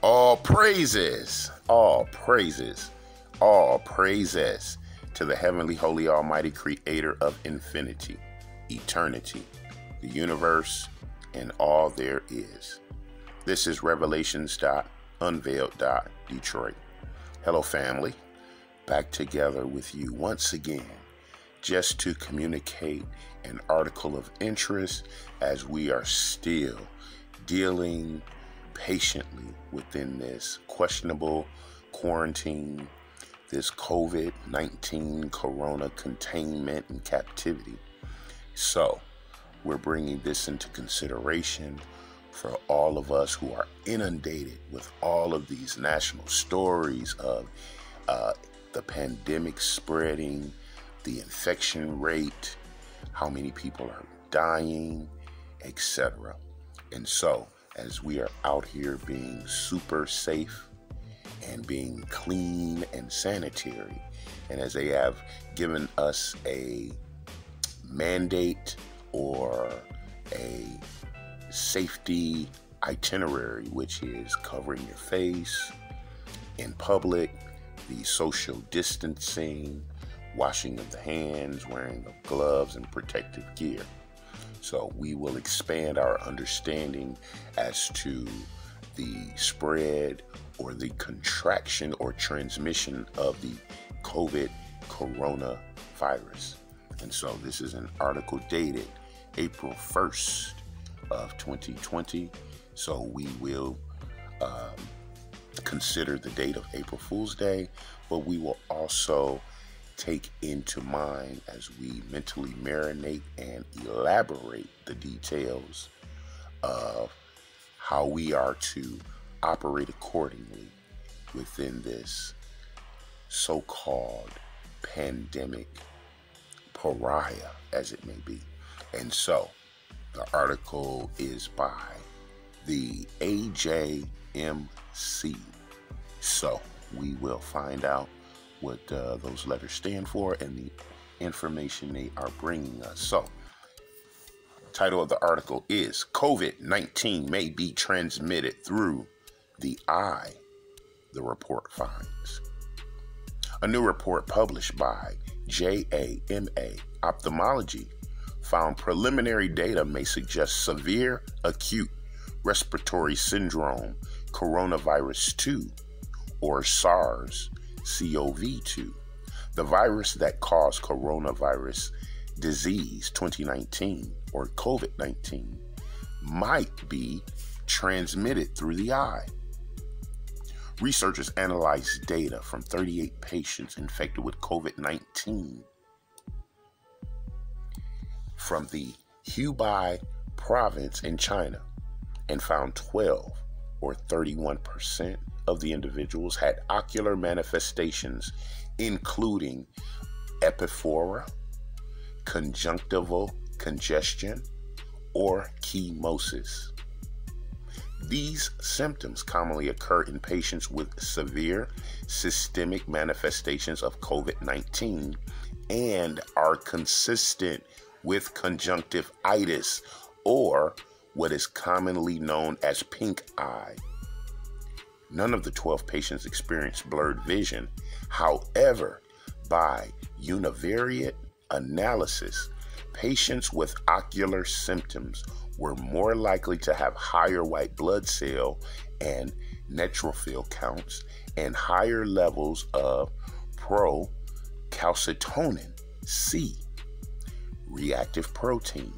All praises, all praises to the heavenly, holy, almighty creator of infinity, eternity, the universe, and all there is. This is Revelations.Unveiled.Detroit. Hello, family. Back together with you once again, just to communicate an article of interest as we are still dealing patiently within this questionable quarantine, this COVID-19 corona containment and captivity. So we're bringing this into consideration for all of us who are inundated with all of these national stories of the pandemic spreading, the infection rate, how many people are dying, etc. And so, as we are out here being super safe and being clean and sanitary, and as they have given us a mandate or a safety itinerary, which is covering your face in public, the social distancing, washing of the hands, wearing of gloves and protective gear. So we will expand our understanding as to the spread or the contraction or transmission of the COVID coronavirus. And so this is an article dated April 1st of 2020. So we will consider the date of April Fool's Day, but we will also take into mind as we mentally marinate and elaborate the details of how we are to operate accordingly within this so-called pandemic pariah, as it may be. And so the article is by the AJMC. So we will find out what those letters stand for and the information they are bringing us. So, title of the article is COVID-19 may be transmitted through the eye, the report finds. A new report published by JAMA Ophthalmology found preliminary data may suggest severe acute respiratory syndrome coronavirus 2 or SARS-CoV-2, the virus that caused coronavirus disease 2019 or COVID-19, might be transmitted through the eye. Researchers analyzed data from 38 patients infected with COVID-19 from the Hubei province in China and found 12 or 31% of the individuals had ocular manifestations, including epiphora, conjunctival congestion, or chemosis. These symptoms commonly occur in patients with severe systemic manifestations of COVID-19 and are consistent with conjunctivitis, or what is commonly known as pink eye. None of the 12 patients experienced blurred vision. However, by univariate analysis, patients with ocular symptoms were more likely to have higher white blood cell and neutrophil counts and higher levels of procalcitonin C, reactive protein,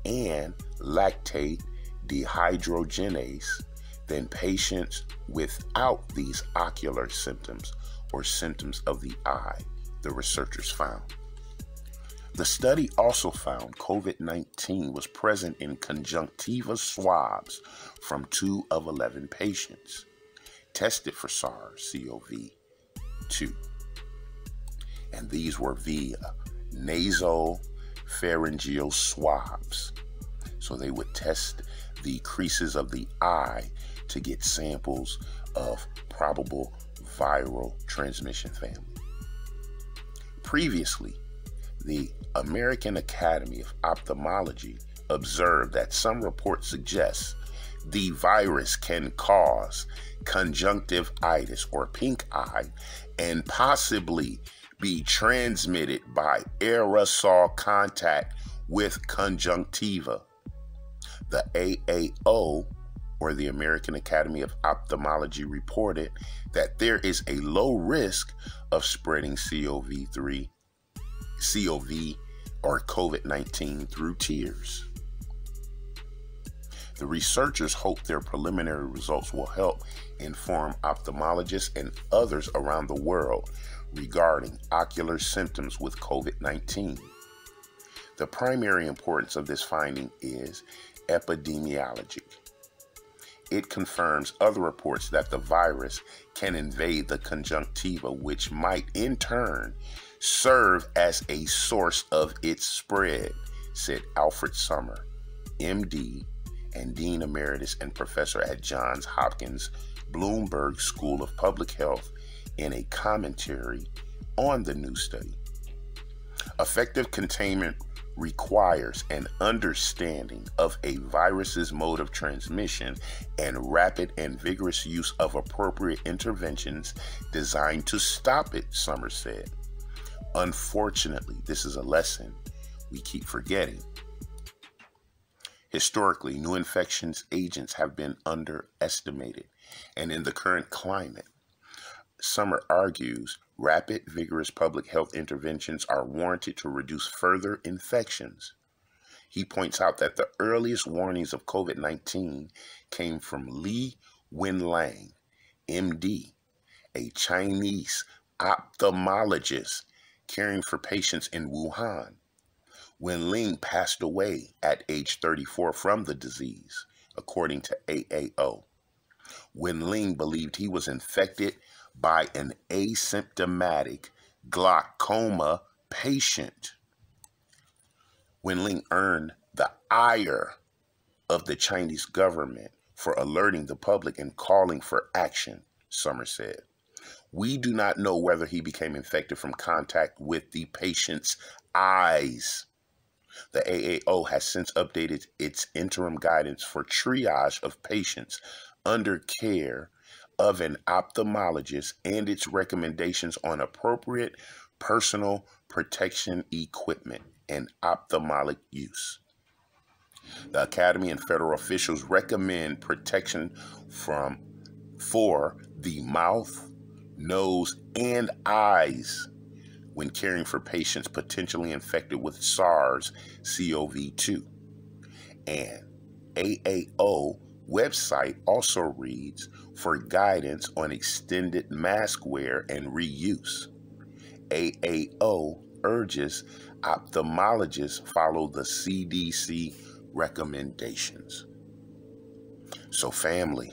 and lactate dehydrogenase than patients without these ocular symptoms or symptoms of the eye, the researchers found. The study also found COVID-19 was present in conjunctiva swabs from 2 of 11 patients tested for SARS-CoV-2. And these were via nasal pharyngeal swabs. So they would test the creases of the eye to get samples of probable viral transmission family. Previously, the American Academy of Ophthalmology observed that some reports suggest The virus can cause conjunctivitis or pink eye and possibly be transmitted by aerosol contact with conjunctiva. The AAO, or the American Academy of Ophthalmology, reported that there is a low risk of spreading COV or COVID-19 through tears. The researchers hope their preliminary results will help inform ophthalmologists and others around the world regarding ocular symptoms with COVID-19. The primary importance of this finding is epidemiologic. It confirms other reports that the virus can invade the conjunctiva, which might in turn serve as a source of its spread, said Alfred Sommer, MD, and Dean Emeritus and Professor at Johns Hopkins Bloomberg School of Public Health in a commentary on the new study. Effective containment requires an understanding of a virus's mode of transmission and rapid and vigorous use of appropriate interventions designed to stop it, Summers said. Unfortunately, this is a lesson we keep forgetting. Historically, new infections agents have been underestimated, and in the current climate, Sommer argues rapid, vigorous public health interventions are warranted to reduce further infections. He points out that the earliest warnings of COVID-19 came from Li Wenliang, MD, a Chinese ophthalmologist caring for patients in Wuhan. Wenliang passed away at age 34 from the disease, according to AAO. Wenliang believed he was infected by an asymptomatic glaucoma patient. Wenliang earned the ire of the Chinese government for alerting the public and calling for action, Sommer said. We do not know whether he became infected from contact with the patient's eyes. The AAO has since updated its interim guidance for triage of patients under care of an ophthalmologist and its recommendations on appropriate personal protection equipment and ophthalmic use. The Academy and federal officials recommend protection for the mouth, nose, and eyes when caring for patients potentially infected with SARS-CoV-2. And AAO website also reads for guidance on extended mask wear and reuse. AAO urges ophthalmologists follow the CDC recommendations. So family,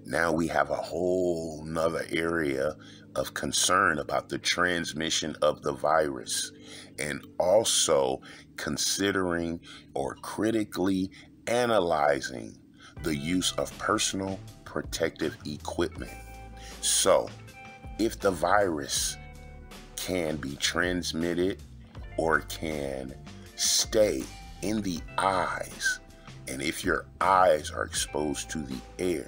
now we have a whole nother area of concern about the transmission of the virus, and also considering or critically analyzing the use of personal protective equipment. So, if the virus can be transmitted or can stay in the eyes, and if your eyes are exposed to the air,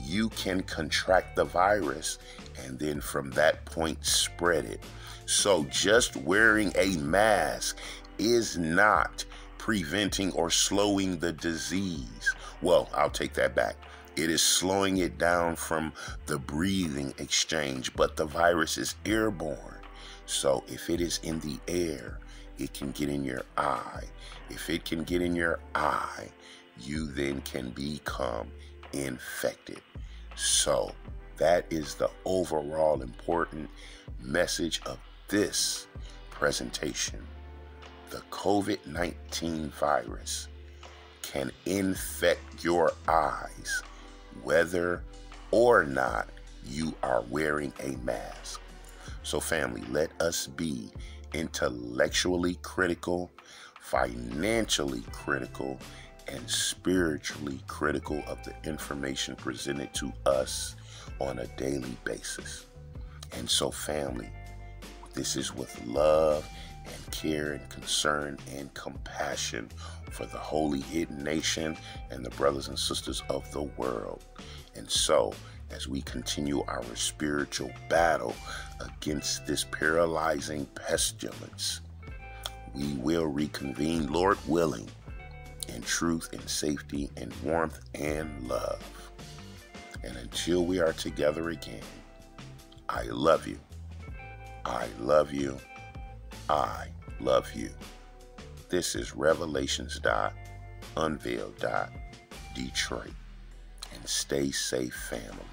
you can contract the virus and then from that point spread it. So just wearing a mask is not preventing or slowing the disease. Well, I'll take that back. It is slowing it down from the breathing exchange, but the virus is airborne. So if it is in the air, it can get in your eye. If it can get in your eye, you then can become infected. So that is the overall important message of this presentation. The COVID-19 virus can infect your eyes whether or not you are wearing a mask. So family, let us be intellectually critical, financially critical, and spiritually critical of the information presented to us on a daily basis. And so family, this is with love and of care and concern and compassion for the holy hidden nation and the brothers and sisters of the world. And so, as we continue our spiritual battle against this paralyzing pestilence, we will reconvene, Lord willing, in truth and safety and warmth and love. And until we are together again, I love you. I love you. I love you. This is Revelations.Unveiled.Detroit. And stay safe, family.